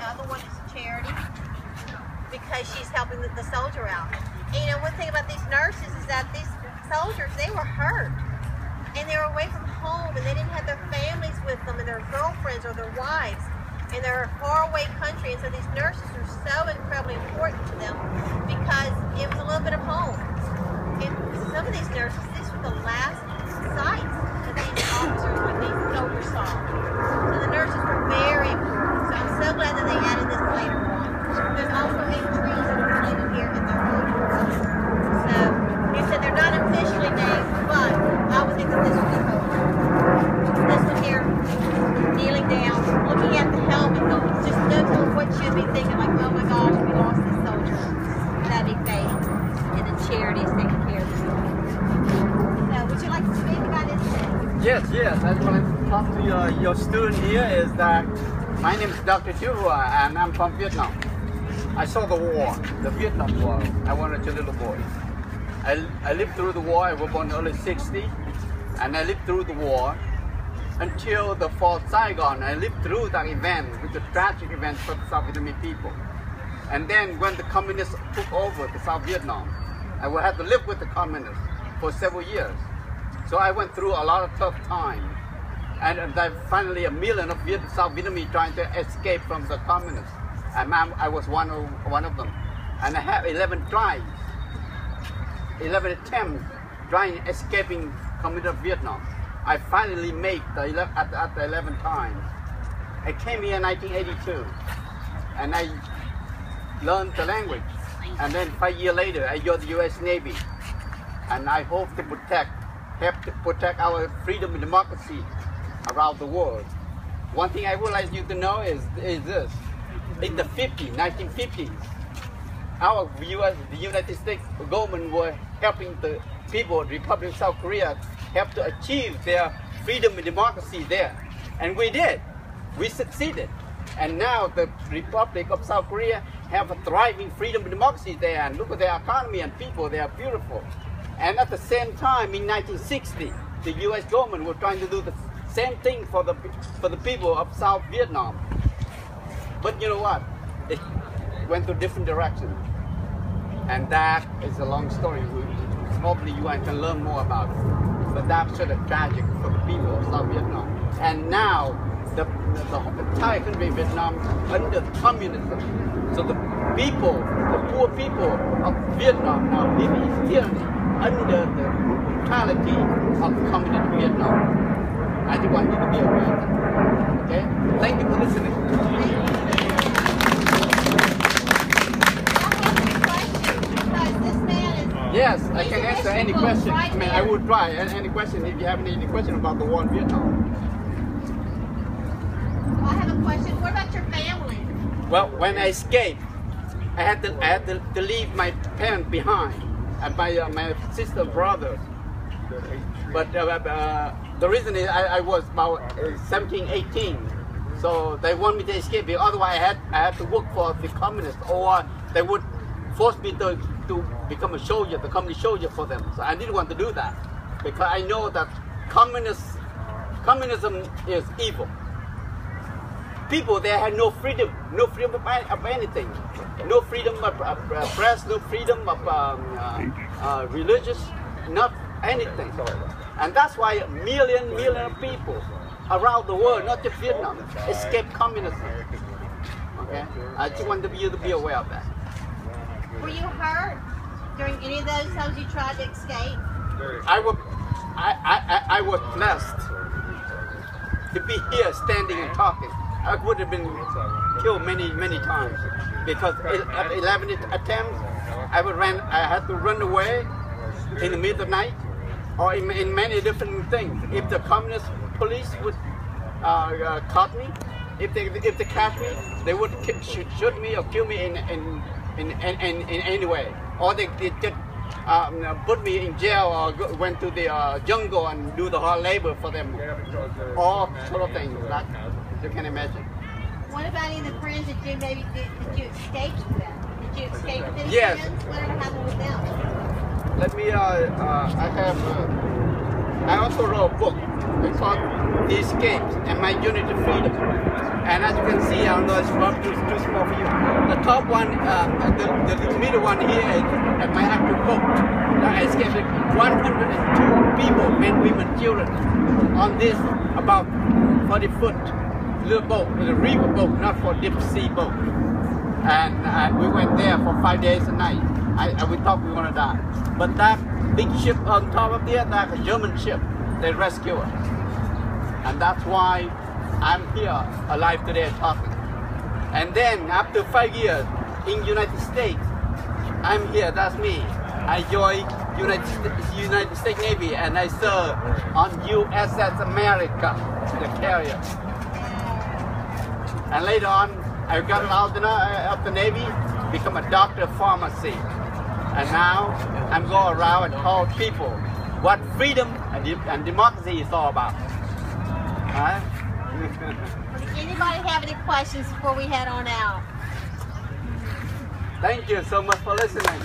the other one is a charity because she's helping the soldier out. And you know, one thing about these nurses is that these soldiers, they were hurt. And they were away from home, and they didn't have their families with them, and their girlfriends or their wives, and they're a faraway country. And so these nurses are so incredibly important to them because it was a little bit of home. And some of these nurses, these were the last sights that these officers or these soldiers saw. So the nurses were very important. So I'm so glad that they added this later on. There's also 8 trees that are planted here in the road. So you said they're not officially named, but I would think that this would be cool. This one here, kneeling down, looking at the helmet, going, just no telling what you'd be thinking, like, oh my gosh, we lost this soldier. That'd be fate. And the charity is taking care of it. So, would you like to speak about this thing? Yes. I just want to talk to your student here is that my name is Dr. Du Hua, and I'm from Vietnam. I saw the war, the Vietnam War. I was a little boy. I lived through the war. I was born in the early 60s, and I lived through the war until the fall of Saigon. I lived through that event, which was a tragic event for the South Vietnamese people. And then when the communists took over the South Vietnam, I would have to live with the communists for several years. So I went through a lot of tough times. And then finally a million of South Vietnamese trying to escape from the communists. And I was one of them. And I had 11 tries. 11 attempts trying escaping communist Vietnam. I finally made the 11 times. I came here in 1982 and I learned the language. And then 5 years later I joined the US Navy. And I hope to help to protect our freedom and democracy around the world. One thing I would like you to know is this. In the 1950s, the United States government were helping the people of the Republic of South Korea help to achieve their freedom and democracy there. And we did. We succeeded. And now the Republic of South Korea have a thriving freedom and democracy there. And look at their economy and people, they are beautiful. And at the same time, in 1960, the US government was trying to do the same thing for the people of South Vietnam. But you know what? It went to different directions. And that is a long story. Hopefully you can learn more about it. But that's sort of tragic for the people of South Vietnam. And now, the entire country of Vietnam under communism. So the people, the poor people of Vietnam now live in tyranny under the brutality of communist Vietnam. I just want you to be aware of that. Okay? Thank you for listening. Yes, I can answer any question. I mean, I would try any question if you have any question about the war in Vietnam. I have a question. What about your family? Well, when I escaped, I had to leave my parents behind and my sister, brother. But the reason is I was about 17, 18. So they want me to escape. Otherwise, I had to work for the communists, or they would force me to become a soldier, the communist soldier for them. So I didn't want to do that because I know that communism is evil. People there had no freedom of anything, no freedom of press, no freedom of religious, not anything. And that's why million of people around the world, not just Vietnam, escaped communism. Okay, I just want you to be aware of that. Were you hurt during any of those times you tried to escape? I was blessed to be here standing and talking. I would have been killed many times because at 11 attempts I had to run away in the middle of the night or in many different things. If the communist police would caught me, if they catch me, they would shoot me or kill me in any way, or they just put me in jail or went to the jungle and do the hard labor for them. All sort of things that you can imagine. What about any of the friends that you did you escape with? Did you escape with any yes. friends? Whatever happened with them? Let me, I also wrote a book because the escapes and my unit of freedom. And as you can see, I don't know, it's probably too small for you. The top one, the middle one here is at my actual boat. I escaped 102 people, men, women, children, on this about 40-foot little boat, a river boat, not for deep sea boat. And we went there for 5 days a night. We thought we were gonna die. But that big ship on top of there, that's a German ship. They rescued us. And that's why I'm here alive today talking. And then after 5 years in United States, I'm here, that's me. I joined United States Navy and I served on USS America, the carrier. And later on, I got out of the Navy, become a doctor of pharmacy. And now I'm going around and tell people what freedom and democracy is all about. Does anybody have any questions before we head on out? Thank you so much for listening.